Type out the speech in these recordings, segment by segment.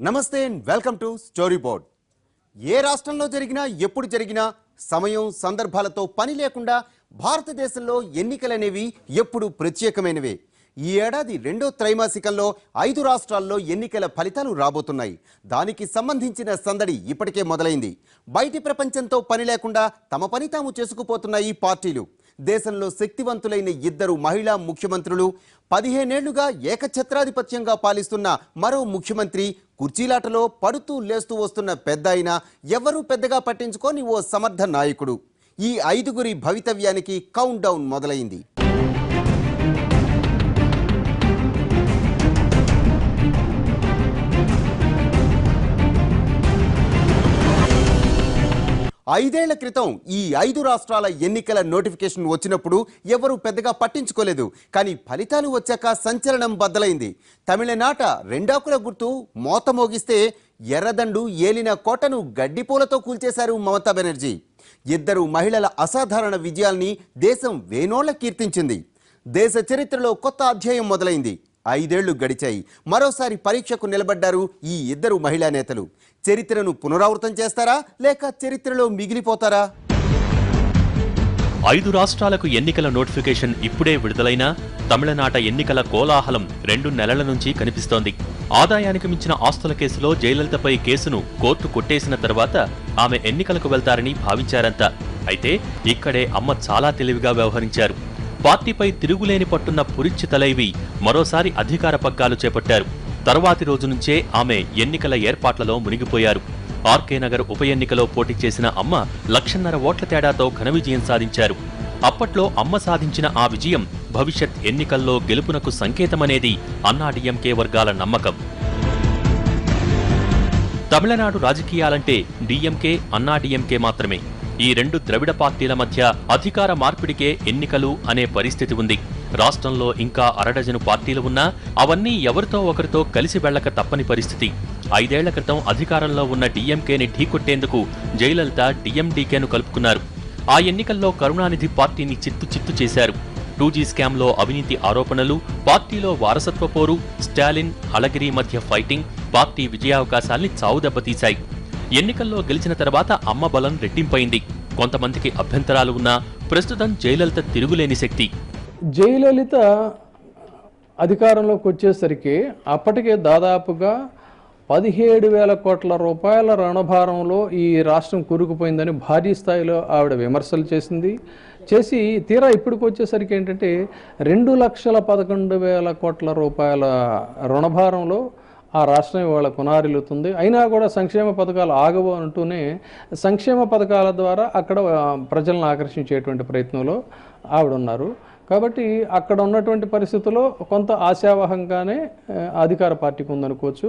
నమస్తే and welcome to story board. ఏ రాష్ట్రంలో జరిగినా ఎప్పుడు జరిగినా సమయం సందర్భాలతో పని లేకుండా భారతదేశంలో ఎన్నికలనేవి ఎప్పుడు ప్రత్యేకమైనవే. ఈ ఏడాది రెండో త్రైమాసికంలో 5 రాష్ట్రాల్లో ఎన్నికల ఫలితాలు రాబోతున్నాయి. దానికి సంబంధించిన సందడి ఇప్పటికే మొదలైంది. బయటి ప్రపంచంతో పని లేకుండా తమ పని తాము చేసుకుపోతున్నాయి పార్టీలు. దేశంలో శక్తివంతులైన 2 మహిళా ముఖ్యమంత్రులు, 15 ఏళ్లుగా ఏకఛత్రాధిపత్యంగా పాలిస్తున్న మరో ముఖ్యమంత్రి, కుర్చీలాటలో పడుతూ లేస్తూ వస్తున్న పెద్ద అయినా ఎవరూ పెద్దగా పట్టించుకోని ఓ సమర్థ నాయకుడు. ఈ 5గురి భవితవ్యానికి కౌంట్ డౌన్ మొదలైంది. ఐదేళ్ల క్రితం ఈ 5 రాష్ట్రాల ఎన్నికల నోటిఫికేషన్ వచ్చినప్పుడు ఎవరు పెద్దగా పట్టించుకోలేదు. కానీ ఫలితాలు వచ్చాక సంచలనం బద్దలైంది. తమిళనాట రెండాకుల గుర్తు మోత మోగిస్తే ఎర్రదండు ఏలిన కోటను గడ్డిపూలతో కూల్చేశారు మమతా బెనర్జీ. 2 మహిళల అసాధారణ విజయాల్ని దేశం వేనోళ్ల కీర్తించింది. దేశ చరిత్రలో కొత్త అధ్యాయం మొదలైంది. 5 ఏళ్లు గడిచాయి. మరోసారి పరీక్షకు నిలబడ్డారు ఈ 2 మహిళా నేతలు. చరిత్రను పునరావృతం చేస్తారా లేక చరిత్రలో మిగిలిపోతారా? 5 రాష్ట్రాలకు ఎన్నికల నోటిఫికేషన్ ఇప్పుడే విడుదలైనా తమిళనాట ఎన్నికల కోలాహలం 2 నెలల నుంచి కనిపిస్తోంది. ఆదాయానికి మించిన ఆస్తుల కేసులో జయలలితపై కేసును కోర్టు కొట్టేసిన తర్వాత ఆమె ఎన్నికలకు వెళ్తారని భావించారంతా. అయితే ఇక్కడే అమ్మ చాలా తెలివిగా వ్యవహరించారు. పార్టీపై తిరుగులేని పట్టున్న పురిచ్చి తలైవి మరోసారి అధికార పగ్గాలు చేపట్టారు. తర్వాతి రోజు నుంచే ఆమె ఎన్నికల ఏర్పాట్లలో మునిగిపోయారు. ఆర్కే నగర్ ఉప ఎన్నికలో పోటీ చేసిన అమ్మ 1,50,000 ఓట్ల తేడాతో ఘన విజయం సాధించారు. అప్పట్లో అమ్మ సాధించిన ఆ విజయం భవిష్యత్ ఎన్నికల్లో గెలుపునకు సంకేతమనేది అన్నాడీఎంకే వర్గాల నమ్మకం. తమిళనాడు రాజకీయాలంటే డీఎంకే, అన్నాడీఎంకే మాత్రమే. ఈ 2 ద్రవిడ పార్టీల మధ్య అధికార మార్పిడికే ఎన్నికలు అనే పరిస్థితి ఉంది. రాష్ట్రంలో ఇంకా అరడజను పార్టీలు ఉన్నా అవన్నీ ఎవరితో ఒకరితో కలిసి వెళ్లక తప్పని పరిస్థితి. 5 ఏళ్ల క్రితం అధికారంలో ఉన్న డీఎంకేని ఢీకొట్టేందుకు జయలలిత డీఎండీకేను కలుపుకున్నారు. ఆ ఎన్నికల్లో కరుణానిధి పార్టీని చిత్తు చేశారు. 2G స్కామ్లో అవినీతి ఆరోపణలు, పార్టీలో వారసత్వ పోరు, స్టాలిన్, అళగిరి మధ్య ఫైటింగ్ పార్టీ విజయావకాశాల్ని చావుదెబ్బతీశాయి. ఎన్నికల్లో గెలిచిన తర్వాత అమ్మ బలం రెట్టింపైంది. కొంతమందికి అభ్యంతరాలు ఉన్నా ప్రస్తుతం జయలలిత తిరుగులేని శక్తి. జయలలిత అధికారంలోకి వచ్చేసరికి అప్పటికే దాదాపుగా 17,000 కోట్ల రూపాయల రుణభారంలో ఈ రాష్ట్రం కూరుకుపోయిందని భారీ స్థాయిలో ఆవిడ విమర్శలు చేసి తీరా ఇప్పటికి వచ్చేసరికి ఏంటంటే 2,11,000 కోట్ల రూపాయల రుణభారంలో ఆ రాష్ట్రం ఇవాళ కొనారిల్లుతుంది. అయినా కూడా సంక్షేమ పథకాలు ఆగవు అంటూనే సంక్షేమ పథకాల ద్వారా అక్కడ ప్రజలను ఆకర్షించేటువంటి ప్రయత్నంలో ఆవిడ ఉన్నారు. కాబట్టి అక్కడ ఉన్నటువంటి పరిస్థితుల్లో కొంత ఆశావహంగానే అధికార పార్టీకి ఉందనుకోవచ్చు.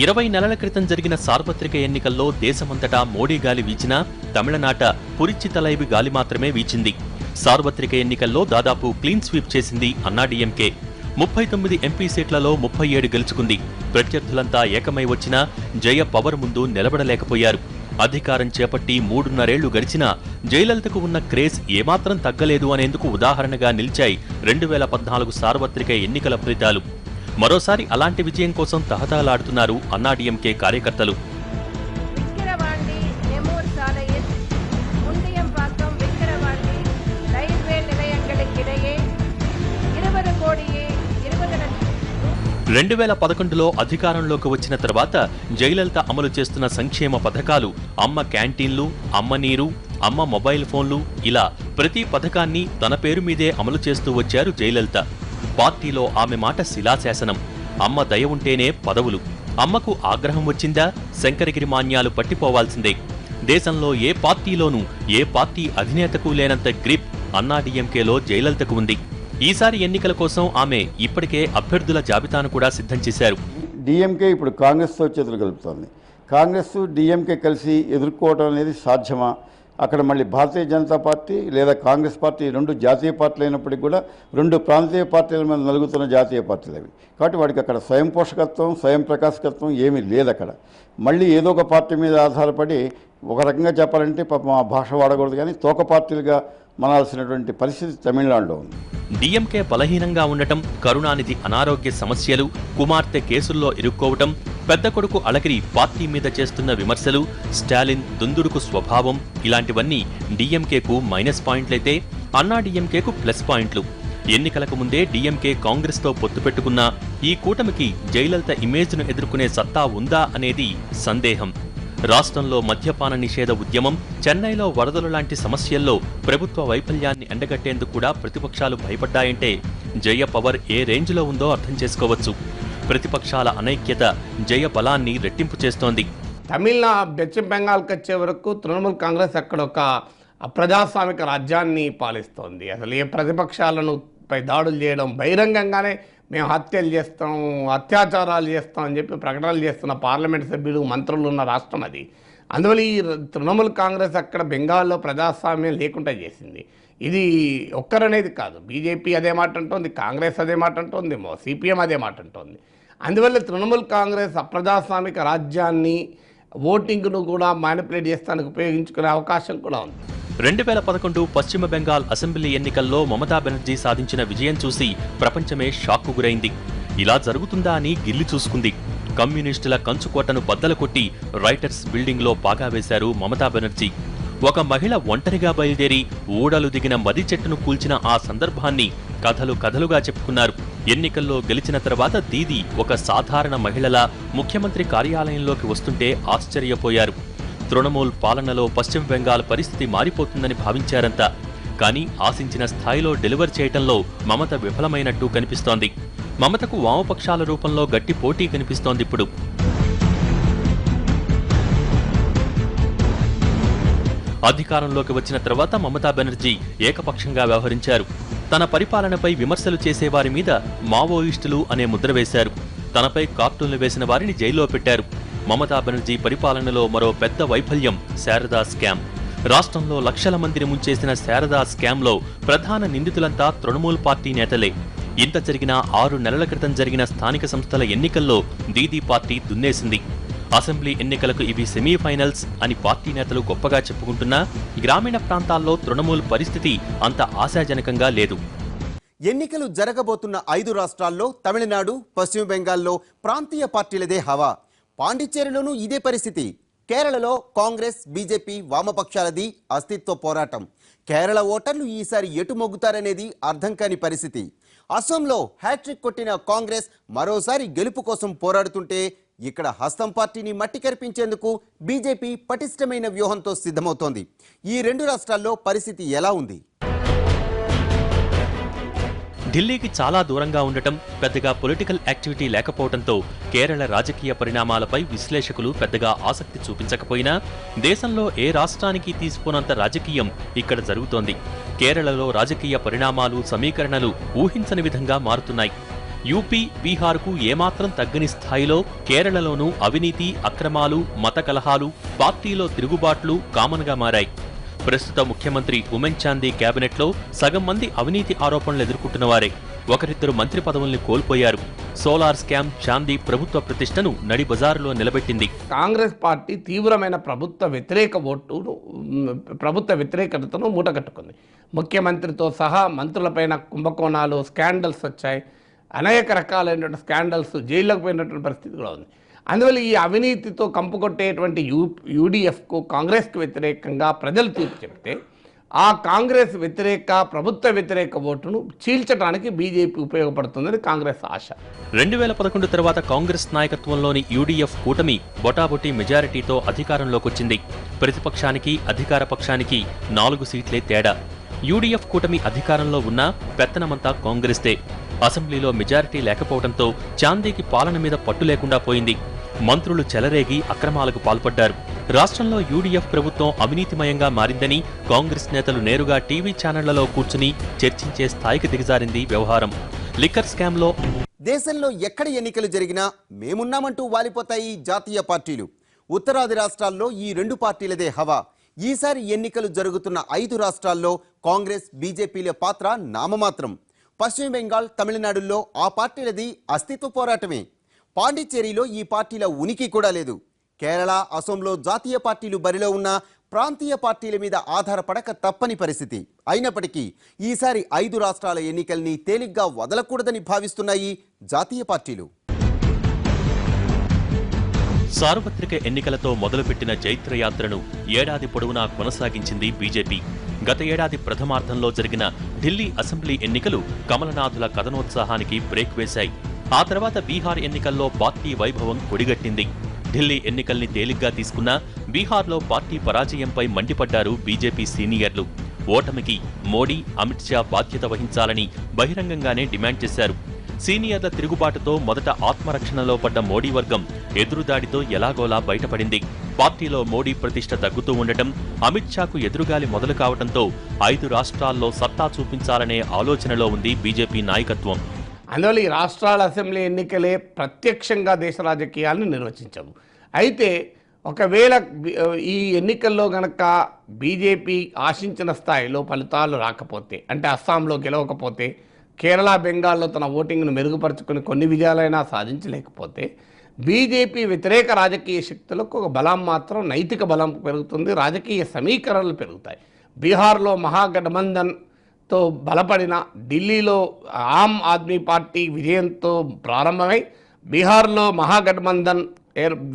20 నెలల క్రితం జరిగిన సార్వత్రిక ఎన్నికల్లో దేశమంతటా మోడీ గాలి వీచినా తమిళనాట పురిచ్చి తలైవి గాలి మాత్రమే వీచింది. సార్వత్రిక ఎన్నికల్లో దాదాపు క్లీన్ స్వీప్ చేసింది అన్నాడీఎంకే. 39 ఎంపీ సీట్లలో 37 గెలుచుకుంది. ప్రత్యర్థులంతా ఏకమై వచ్చినా జయ పవర్ ముందు నిలబడలేకపోయారు. అధికారం చేపట్టి 3.5 ఏళ్లు గడిచినా జయలలితకు ఉన్న క్రేజ్ ఏమాత్రం తగ్గలేదు అనేందుకు ఉదాహరణగా నిలిచాయి 2014 సార్వత్రిక ఎన్నికల ఫలితాలు. మరోసారి అలాంటి విజయం కోసం తహతహలాడుతున్నారు అన్నాడీఎంకే కార్యకర్తలు. రెండు 2011లో అధికారంలోకి వచ్చిన తర్వాత జయలలిత అమలు చేస్తున్న సంక్షేమ పథకాలు, అమ్మ క్యాంటీన్లు, అమ్మ నీరు, అమ్మ మొబైల్ ఫోన్లు, ఇలా ప్రతి పథకాన్ని తన పేరు మీదే అమలు చేస్తూ వచ్చారు జయలలిత. పార్టీలో ఆమె మాట శిలాశాసనం. అమ్మ దయ ఉంటేనే పదవులు. అమ్మకు ఆగ్రహం వచ్చిందా శంకరగిరి మాన్యాలు పట్టిపోవాల్సిందే. దేశంలో ఏ పార్టీలోనూ ఏ పార్టీ అధినేతకు లేనంత గ్రిప్ అన్నాడీఎంకేలో జయలలితకు ఉంది. ఈసారి ఎన్నికల కోసం ఆమె ఇప్పటికే అభ్యర్థుల జాబితాను కూడా సిద్ధం చేశారు. డీఎంకే ఇప్పుడు కాంగ్రెస్తో చేతులు కలుపుతోంది. కాంగ్రెస్ డీఎంకే కలిసి ఎదుర్కోవడం అనేది సాధ్యమా? అక్కడ మళ్ళీ భారతీయ జనతా పార్టీ లేదా కాంగ్రెస్ పార్టీ 2 జాతీయ పార్టీలు అయినప్పటికీ కూడా 2 ప్రాంతీయ పార్టీల మీద నలుగుతున్న జాతీయ పార్టీలు అవి. కాబట్టి వాడికి అక్కడ స్వయం పోషకత్వం, స్వయం ప్రకాశకత్వం ఏమీ లేదు. అక్కడ మళ్ళీ ఏదో ఒక పార్టీ మీద ఆధారపడి ఒక రకంగా చెప్పాలంటే పాపం ఆ భాష వాడకూడదు కానీ తోక పార్టీలుగా మనాల్సినటువంటి పరిస్థితి తమిళనాడులో ఉంది. డీఎంకే బలహీనంగా ఉండటం, కరుణానిధి అనారోగ్య సమస్యలు, కుమార్తె కేసుల్లో ఇరుక్కోవటం, పెద్ద కొడుకు అళగిరి పార్టీ మీద చేస్తున్న విమర్శలు, స్టాలిన్ దుందుడుకు స్వభావం ఇలాంటివన్నీ డీఎంకేకు మైనస్ పాయింట్లయితే అన్నా డీఎంకేకు ప్లస్ పాయింట్లు. ఎన్నికలకు ముందే డీఎంకే కాంగ్రెస్తో పొత్తు పెట్టుకున్నా ఈ కూటమికి జయలలిత ఇమేజ్ను ఎదుర్కొనే సత్తా ఉందా అనేది సందేహం. రాష్ట్రంలో మద్యపాన నిషేధ ఉద్యమం, చెన్నైలో వరదలు లాంటి సమస్యల్లో ప్రభుత్వ వైఫల్యాన్ని ఎండగట్టేందుకు కూడా ప్రతిపక్షాలు భయపడ్డాయంటే జయ పవర్ ఏ రేంజ్లో ఉందో అర్థం చేసుకోవచ్చు. ప్రతిపక్షాల అనైక్యత జయ బలాన్ని రెట్టింపు చేస్తోంది. పశ్చిమ బెంగాల్కి వచ్చే వరకు తృణమూల్ కాంగ్రెస్ అక్కడ ఒక ప్రజాస్వామిక రాజ్యాన్ని పాలిస్తోంది. అసలు ఏ ప్రతిపక్షాలను పై దాడులు చేయడం, బహిరంగంగానే మేము హత్యలు చేస్తాం, అత్యాచారాలు చేస్తాం అని చెప్పి ప్రకటనలు చేస్తున్న పార్లమెంట్ సభ్యులు, మంత్రులు ఉన్న రాష్ట్రం అది. అందువల్ల ఈ తృణమూల్ కాంగ్రెస్ అక్కడ బెంగాల్లో ప్రజాస్వామ్యం లేకుండా చేసింది. ఇది ఒక్కరనేది కాదు, బీజేపీ అదే మాట అంటోంది, కాంగ్రెస్ అదే మాట అంటోంది, సిపిఎం అదే మాట అంటోంది. అందువల్ల తృణమూల్ కాంగ్రెస్ అప్రజాస్వామిక రాజ్యాన్ని, ఓటింగ్ను కూడా మ్యానిపులేట్ చేస్తానికి ఉపయోగించుకునే అవకాశం కూడా ఉంది. 2011 పశ్చిమ బెంగాల్ అసెంబ్లీ ఎన్నికల్లో మమతా బెనర్జీ సాధించిన విజయం చూసి ప్రపంచమే షాక్కు గురైంది. ఇలా జరుగుతుందా అని గిల్లి చూసుకుంది. కమ్యూనిస్టుల కంచుకోటను బద్దలు కొట్టి రైటర్స్ బిల్డింగ్లో పాగా వేశారు మమతా బెనర్జీ. ఒక మహిళ ఒంటరిగా బయలుదేరి ఊడలు దిగిన మది చెట్టును కూల్చిన ఆ సందర్భాన్ని కథలుగా చెప్పుకున్నారు. ఎన్నికల్లో గెలిచిన తర్వాత దీదీ ఒక సాధారణ మహిళలా ముఖ్యమంత్రి కార్యాలయంలోకి వస్తుంటే ఆశ్చర్యపోయారు. తృణమూల్ పాలనలో పశ్చిమ బెంగాల్ పరిస్థితి మారిపోతుందని భావించారంతా. కానీ ఆశించిన స్థాయిలో డెలివర్ చేయటంలో మమత విఫలమైనట్టు కనిపిస్తోంది. మమతకు వామపక్షాల రూపంలో గట్టి పోటీ కనిపిస్తోంది. ఇప్పుడు అధికారంలోకి వచ్చిన తర్వాత మమతా బెనర్జీ ఏకపక్షంగా వ్యవహరించారు. తన పరిపాలనపై విమర్శలు చేసేవారి మీద మావోయిస్టులు అనే ముద్ర వేశారు. తనపై కార్టూన్లు వేసిన వారిని జైల్లో పెట్టారు. మమతా బెనర్జీ పరిపాలనలో మరో పెద్ద వైఫల్యం శారదా స్కామ్. రాష్ట్రంలో లక్షల మందిని ముంచేసిన శారదా స్కామ్లో ప్రధాన నిందితులంతా తృణమూల్ పార్టీ నేతలే. ఇంత జరిగినా 6 నెలల క్రితం జరిగిన స్థానిక సంస్థల ఎన్నికల్లో దీదీ పార్టీ దున్నేసింది. అసెంబ్లీ ఎన్నికలకు ఇవి సెమీఫైనల్స్ అని పార్టీ నేతలు గొప్పగా చెప్పుకుంటున్నా గ్రామీణ ప్రాంతాల్లో తృణమూల్ పరిస్థితి అంత ఆశాజనకంగా లేదు. ఎన్నికలు జరగబోతున్న 5 రాష్ట్రాల్లో తమిళనాడు, పశ్చిమ బెంగాల్లో ప్రాంతీయ పార్టీలదే హవా. పాండిచ్చేరిలోనూ ఇదే పరిస్థితి. కేరళలో కాంగ్రెస్, బీజేపీ, వామపక్షాలది అస్తిత్వ పోరాటం. కేరళ ఓటర్లు ఈసారి ఎటు మొగ్గుతారనేది అర్థం కాని పరిస్థితి. అసోంలో హ్యాట్రిక్ కొట్టిన కాంగ్రెస్ మరోసారి గెలుపు కోసం పోరాడుతుంటే ఇక్కడ హస్తం పార్టీని మట్టి కరిపించేందుకు బీజేపీ పటిష్టమైన వ్యూహంతో సిద్ధమవుతోంది. ఈ 2 రాష్ట్రాల్లో పరిస్థితి ఎలా ఉంది? ఢిల్లీకి చాలా దూరంగా ఉండటం, పెద్దగా పొలిటికల్ యాక్టివిటీ లేకపోవడంతో కేరళ రాజకీయ పరిణామాలపై విశ్లేషకులు పెద్దగా ఆసక్తి చూపించకపోయినా దేశంలో ఏ రాష్ట్రానికి తీసిపోనంత రాజకీయం ఇక్కడ జరుగుతోంది. కేరళలో రాజకీయ పరిణామాలు, సమీకరణలు ఊహించని విధంగా మారుతున్నాయి. యూపీ, బీహార్కు ఏమాత్రం తగ్గని స్థాయిలో కేరళలోనూ అవినీతి, అక్రమాలు, మత కలహాలు, పార్టీలో తిరుగుబాట్లు కామన్గా మారాయి. ప్రస్తుత ముఖ్యమంత్రి ఉమెన్ చాందీ కేబినెట్లో సగం మంది అవినీతి ఆరోపణలు ఎదుర్కొంటున్నవారే. ఒకరిద్దరు మంత్రి పదవుల్ని కోల్పోయారు. సోలార్ స్కామ్ చాందీ ప్రభుత్వ ప్రతిష్టను నడి బజారులో నిలబెట్టింది. కాంగ్రెస్ పార్టీ తీవ్రమైన ప్రభుత్వ వ్యతిరేకతను మూటగట్టుకుంది. ముఖ్యమంత్రితో సహా మంత్రులపైన కుంభకోణాలు, స్కాండల్స్ వచ్చాయి. అనేక రకాలైనటువంటి స్కాండల్స్, జైల్లోకి పోయినటువంటి పరిస్థితి కూడా ఉంది. అందువల్ల ఈ అవినీతితో కంపు కొట్టేటువంటి యూడీఎఫ్కు, కాంగ్రెస్కు వ్యతిరేకంగా ప్రజలు తీర్పు చెప్తే ఆ కాంగ్రెస్ వ్యతిరేక, ప్రభుత్వ వ్యతిరేక ఓటును చీల్చడానికి బీజేపీ ఉపయోగపడుతుందని కాంగ్రెస్ ఆశ. 2011 తర్వాత కాంగ్రెస్ నాయకత్వంలోని యూడీఎఫ్ కూటమి బొటాబొటీ మెజారిటీతో అధికారంలోకొచ్చింది. ప్రతిపక్షానికి, అధికార పక్షానికి 4 సీట్లే తేడా. యూడీఎఫ్ కూటమి అధికారంలో ఉన్నా పెత్తనమంతా కాంగ్రెస్దే. అసెంబ్లీలో మెజారిటీ లేకపోవడంతో చాందీకి పాలన మీద పట్టు లేకుండా పోయింది. మంత్రులు చెలరేగి అక్రమాలకు పాల్పడ్డారు. రాష్ట్రంలో యూడీఎఫ్ ప్రభుత్వం అవినీతిమయంగా మారిందని కాంగ్రెస్ నేతలు నేరుగా టీవీ ఛానళ్లలో కూర్చుని చర్చించే స్థాయికి దిగజారింది వ్యవహారం. లిక్కర్ స్కామ్లో దేశంలో ఎక్కడ ఎన్నికలు జరిగినా మేమున్నామంటూ వాలిపోతాయి జాతీయ పార్టీలు. ఉత్తరాది రాష్ట్రాల్లో ఈ 2 పార్టీలదే హవా. ఈసారి ఎన్నికలు జరుగుతున్న 5 రాష్ట్రాల్లో కాంగ్రెస్, బీజేపీల పాత్ర నామమాత్రం. పశ్చిమ బెంగాల్, తమిళనాడుల్లో ఆ పార్టీలది అస్తిత్వ పోరాటమే. పాండిచ్చేరిలో ఈ పార్టీల ఉనికి కూడా లేదు. కేరళ, అసోంలో జాతీయ పార్టీలు బరిలో ఉన్న ప్రాంతీయ పార్టీల మీద ఆధారపడక తప్పని పరిస్థితి. అయినప్పటికీ ఈసారి 5 రాష్ట్రాల ఎన్నికల్ని తేలిగ్గా వదలకూడదని భావిస్తున్నాయి జాతీయ పార్టీలు. సార్వత్రిక ఎన్నికలతో మొదలుపెట్టిన జైత్రయాత్రను ఏడాది పొడవునా కొనసాగించింది బీజేపీ. గత ఏడాది ప్రథమార్థంలో జరిగిన ఢిల్లీ అసెంబ్లీ ఎన్నికలు కమలనాథుల కథనోత్సాహానికి బ్రేక్ వేశాయి. ఆ తర్వాత బీహార్ ఎన్నికల్లో పార్టీ వైభవం కొడిగట్టింది. ఢిల్లీ ఎన్నికల్ని తేలిగ్గా తీసుకున్నా బీహార్లో పార్టీ పరాజయంపై మండిపడ్డారు బీజేపీ సీనియర్లు. ఓటమికి మోడీ, అమిత్ షా బాధ్యత వహించాలని బహిరంగంగానే డిమాండ్ చేశారు. సీనియర్ల తిరుగుబాటుతో మొదట ఆత్మరక్షణలో పడ్డ మోడీ వర్గం ఎదురుదాడితో ఎలాగోలా బయటపడింది. పార్టీలో మోడీ ప్రతిష్ట తగ్గుతూ ఉండటం, అమిత్ షాకు ఎదురుగాలి మొదలు కావడంతో 5 రాష్ట్రాల్లో సత్తా చూపించాలనే ఆలోచనలో ఉంది బీజేపీ నాయకత్వం. అందువల్ల ఈ రాష్ట్రాల అసెంబ్లీ ఎన్నికలే ప్రత్యక్షంగా దేశ రాజకీయాలను నిర్వచించవు. అయితే ఒకవేళ ఈ ఎన్నికల్లో గనక బీజేపీ ఆశించిన స్థాయిలో ఫలితాలు రాకపోతే, అంటే అస్సాంలో గెలవకపోతే, కేరళ, బెంగాల్లో తన ఓటింగ్ను మెరుగుపరుచుకుని కొన్ని విజయాలైనా సాధించలేకపోతే బీజేపీ వ్యతిరేక రాజకీయ శక్తులకు ఒక బలం మాత్రం, నైతిక బలం పెరుగుతుంది, రాజకీయ సమీకరణలు పెరుగుతాయి. బీహార్లో మహాగఠబంధన్తో బలపడిన ఢిల్లీలో ఆమ్ ఆద్మీ పార్టీ విజయంతో ప్రారంభమై బీహార్లో మహాగఠబంధన్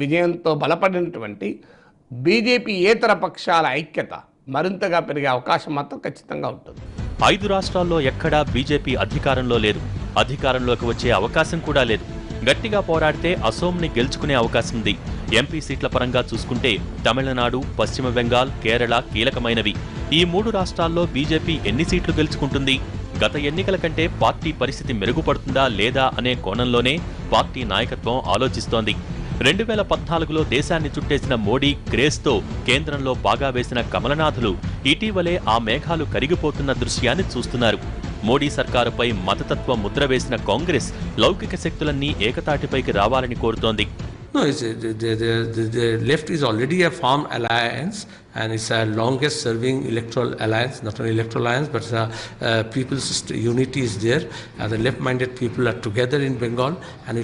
విజయంతో బలపడినటువంటి బీజేపీ ఏతర పక్షాల ఐక్యత మరింతగా పెరిగే అవకాశం మాత్రం ఖచ్చితంగా ఉంటుంది. 5 రాష్ట్రాల్లో ఎక్కడా బీజేపీ అధికారంలో లేదు. అధికారంలోకి వచ్చే అవకాశం కూడా లేదు. గట్టిగా పోరాడితే అసోంని గెలుచుకునే అవకాశం ఉంది. ఎంపీ సీట్ల పరంగా చూసుకుంటే తమిళనాడు, పశ్చిమ బెంగాల్, కేరళ కీలకమైనవి. ఈ 3 రాష్ట్రాల్లో బీజేపీ ఎన్ని సీట్లు గెలుచుకుంటుంది? గత ఎన్నికల కంటే పార్టీ పరిస్థితి మెరుగుపడుతుందా లేదా అనే కోణంలోనే పార్టీ నాయకత్వం ఆలోచిస్తోంది. 2014లో దేశాన్ని చుట్టేసిన మోడీ క్రేజ్తో కేంద్రంలో బాగా వేసిన కమలనాథులు ఇటీవలే ఆ మేఘాలు కరిగిపోతున్న దృశ్యాన్ని చూస్తున్నారు. మోడీ సర్కారుపై మతతత్వ ముద్ర వేసిన కాంగ్రెస్ లౌకిక శక్తులన్నీ ఏకతాటిపైకి రావాలని కోరుతోంది. No, the left is already a firm alliance, and it's a longest serving electoral alliance, not only electoral alliance, but people's unity is there. The left-minded people are together in Bengal, and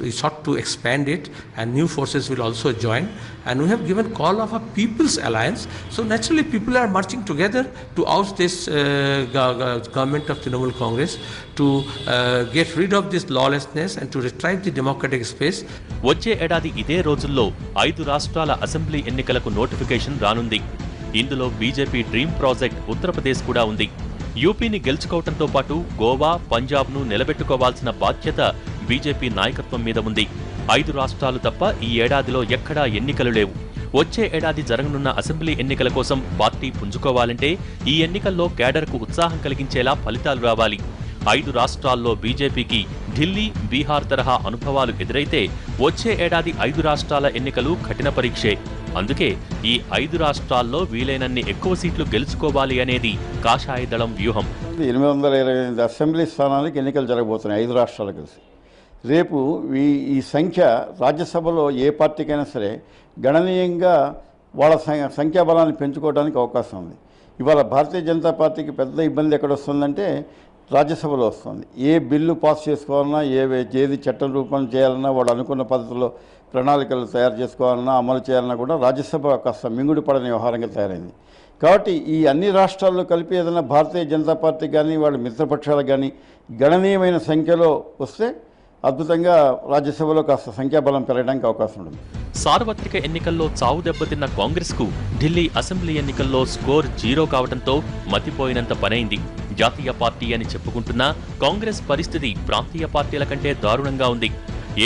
we sought to expand it, and new forces will also join. And we have given call of a people's alliance, so naturally people are marching together to oust this government of Trinamool Congress, to get rid of this lawlessness and to retrieve the democratic space. వచ్చే ఏడాది ఇదే రోజుల్లో 5 రాష్ట్రాల assembly ఎన్నికలకు notification రానుంది. ఇందులో BJP dream project Uttar Pradesh కూడా ఉంది. యూపీని గెలుచుకోవడంతో పాటు గోవా, పంజాబ్ను నిలబెట్టుకోవాల్సిన బాధ్యత బీజేపీ నాయకత్వం మీద ఉంది. 5 రాష్ట్రాలు తప్ప ఈ ఏడాదిలో ఎక్కడా ఎన్నికలు లేవు. వచ్చే ఏడాది జరగనున్న అసెంబ్లీ ఎన్నికల కోసం పార్టీ పుంజుకోవాలంటే ఈ ఎన్నికల్లో కేడర్కు ఉత్సాహం కలిగించేలా ఫలితాలు రావాలి. 5 రాష్ట్రాల్లో బీజేపీకి ఢిల్లీ, బీహార్ తరహా అనుభవాలు ఎదురైతే వచ్చే ఏడాది 5 రాష్ట్రాల ఎన్నికలు కఠిన పరీక్షే. అందుకే ఈ 5 రాష్ట్రాల్లో వీలైనన్ని ఎక్కువ సీట్లు గెలుచుకోవాలి అనేది కాషాయ దళం వ్యూహం. 828 అసెంబ్లీ స్థానాలకు ఎన్నికలు జరగబోతున్నాయి 5 రాష్ట్రాలు కలిసి. రేపు ఈ సంఖ్య రాజ్యసభలో ఏ పార్టీకైనా సరే గణనీయంగా వాళ్ళ సంఖ్యాబలాన్ని పెంచుకోవడానికి అవకాశం ఉంది. ఇవాళ భారతీయ జనతా పార్టీకి పెద్ద ఇబ్బంది ఎక్కడ వస్తుందంటే రాజ్యసభలో వస్తుంది. ఏ బిల్లు పాస్ చేసుకోవాలన్నా, ఏది చట్టం రూపం చేయాలన్నా, వాళ్ళు అనుకున్న పద్ధతిలో ప్రణాళికలు తయారు చేసుకోవాలన్నా, అమలు చేయాలన్నా కూడా రాజ్యసభ కాస్త మింగుడు పడని వ్యవహారంగా తయారైంది. కాబట్టి ఈ అన్ని రాష్ట్రాల్లో కలిపి ఏదైనా భారతీయ జనతా పార్టీ కానీ వాళ్ళ మిత్రపక్షాలకు కానీ గణనీయమైన సంఖ్యలో వస్తే అద్భుతంగా రాజ్యసభలో కాస్త సంఖ్యాబలం పెరగడానికి అవకాశం ఉంటుంది. సార్వత్రిక ఎన్నికల్లో చావు దెబ్బతిన్న కాంగ్రెస్కు ఢిల్లీ అసెంబ్లీ ఎన్నికల్లో స్కోర్ 0 కావడంతో మతిపోయినంత పనైంది. జాతీయ పార్టీ అని చెప్పుకుంటున్నా కాంగ్రెస్ పరిస్థితి ప్రాంతీయ పార్టీల కంటే దారుణంగా ఉంది.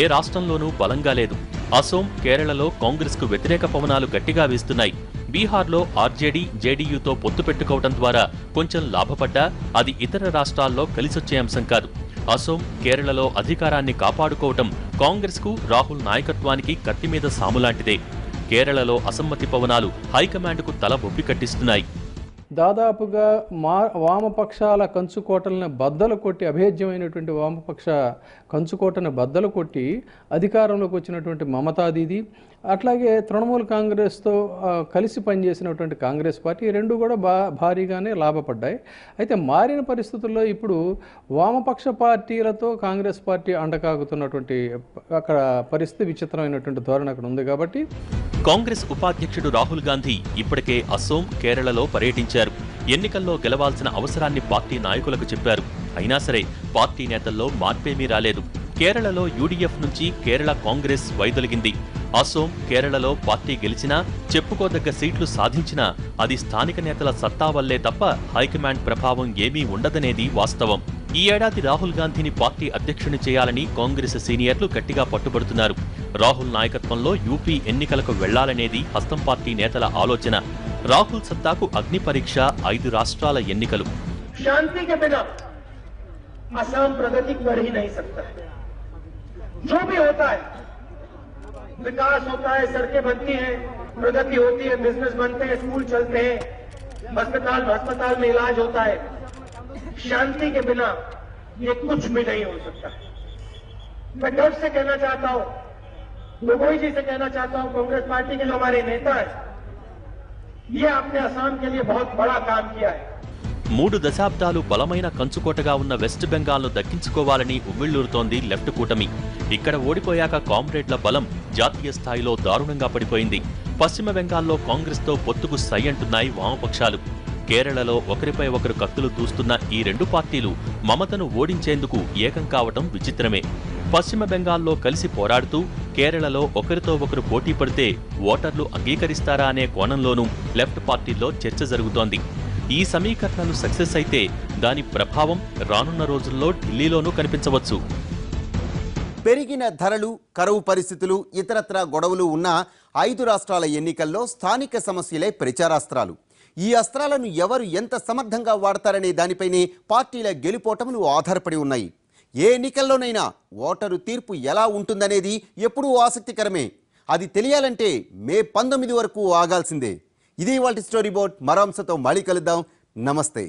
ఏ రాష్ట్రంలోనూ బలంగా లేదు. అసోం, కేరళలో కాంగ్రెస్కు వ్యతిరేక పవనాలు గట్టిగా వీస్తున్నాయి. బీహార్లో ఆర్జేడీ, జేడీయూతో పొత్తు పెట్టుకోవడం ద్వారా కొంచెం లాభపడ్డా అది ఇతర రాష్ట్రాల్లో కలిసొచ్చే అంశం కాదు. అసోం, కేరళలో అధికారాన్ని కాపాడుకోవటం కాంగ్రెస్కు, రాహుల్ నాయకత్వానికి కత్తిమీద సాములాంటిదే. కేరళలో అసమ్మతి పవనాలు హైకమాండ్కు తల బొప్పి కట్టిస్తున్నాయి. దాదాపుగా వామపక్షాల కంచుకోటలను బద్దలు కొట్టి, అభేద్యమైనటువంటి వామపక్ష కంచుకోటను బద్దలు కొట్టి అధికారంలోకి వచ్చినటువంటి మమతా దీది, అట్లాగే తృణమూల్ కాంగ్రెస్తో కలిసి పనిచేసినటువంటి కాంగ్రెస్ పార్టీ ఈ రెండు కూడా భారీగానే లాభపడ్డాయి. అయితే మారిన పరిస్థితుల్లో ఇప్పుడు వామపక్ష పార్టీలతో కాంగ్రెస్ పార్టీ అండకాగుతున్నటువంటి అక్కడ పరిస్థితి విచిత్రమైనటువంటి ధోరణి అక్కడ ఉంది. కాబట్టి కాంగ్రెస్ ఉపాధ్యక్షుడు రాహుల్ గాంధీ ఇప్పటికే అసోం, కేరళలో పర్యటించారు. ఎన్నికల్లో గెలవాల్సిన అవసరాన్ని పార్టీ నాయకులకు చెప్పారు. అయినా సరే పార్టీ నేతల్లో మార్పేమీ రాలేదు. కేరళలో యూడీఎఫ్ నుంచి కేరళ కాంగ్రెస్ వైదొలిగింది. అసోం, కేరళలో పార్టీ గెలిచినా, చెప్పుకోదగ్గ సీట్లు సాధించినా అది స్థానిక నేతల సత్తా వల్లే తప్ప హైకమాండ్ ప్రభావం ఏమీ ఉండదనేది వాస్తవం. ఈ ఏడాది రాహుల్ గాంధీని పార్టీ అధ్యక్షుని చేయాలని కాంగ్రెస్ సీనియర్లు గట్టిగా పట్టుబడుతున్నారు. రాహుల్ నాయకత్వంలో యూపీ ఎన్నికలకు వెళ్లాలనేది హస్తం పార్టీ నేతల ఆలోచన. రాహుల్ సత్తాకు అగ్ని పరీక్ష 5 రాష్ట్రాల ఎన్నికలు. शांति के बिना असम प्रगति कर ही नहीं सकता है। जो भी होता है, विकास होता है, सड़कें बनती हैं, प्रगति होती है, बिजनेस बनते हैं, स्कूल चलते हैं, अस्पताल में इलाज होता है, शांति के बिना ये कुछ भी नहीं हो सकता। मैं गर्व से कहना चाहता हूं, गोगोई जी से कहना चाहता हूं, कांग्रेस पार्टी के जो हमारे नेता है, ये आपने असम के लिए बहुत बड़ा काम किया है। 3 దశాబ్దాలు బలమైన కంచుకోటగా ఉన్న వెస్ట్ బెంగాల్ను దక్కించుకోవాలని ఉవ్విళ్లూరుతోంది లెఫ్ట్ కూటమి. ఇక్కడ ఓడిపోయాక కామ్రేడ్ల బలం జాతీయ స్థాయిలో దారుణంగా పడిపోయింది. పశ్చిమ బెంగాల్లో కాంగ్రెస్తో పొత్తుకు సై అంటున్నాయి వామపక్షాలు. కేరళలో ఒకరిపై ఒకరు కత్తులు దూస్తున్న ఈ 2 పార్టీలు మమతను ఓడించేందుకు ఏకం కావటం విచిత్రమే. పశ్చిమ బెంగాల్లో కలిసి పోరాడుతూ కేరళలో ఒకరితో ఒకరు పోటీ పడితే ఓటర్లు అంగీకరిస్తారా అనే కోణంలోనూ లెఫ్ట్ పార్టీల్లో చర్చ జరుగుతోంది. ఈ సమీకరణలు సక్సెస్ అయితే దాని ప్రభావం రానున్న రోజుల్లో ఢిల్లీలోనూ కనిపించవచ్చు. పెరిగిన ధరలు, కరువు పరిస్థితులు, ఇతరత్రా గొడవలు ఉన్న 5 రాష్ట్రాల ఎన్నికల్లో స్థానిక సమస్యలే ప్రచారాస్త్రాలు. ఈ అస్త్రాలను ఎవరు ఎంత సమర్థంగా వాడతారనే దానిపైనే పార్టీల గెలుపోటములు ఆధారపడి ఉన్నాయి. ఏ ఎన్నికల్లోనైనా ఓటరు తీర్పు ఎలా ఉంటుందనేది ఎప్పుడూ ఆసక్తికరమే. అది తెలియాలంటే మే 19 వరకు ఆగాల్సిందే. ఇది ఇవాల్టి స్టోరీ బోర్డ్. మరో అంశంతో మళ్ళీ కలుద్దాం. నమస్తే.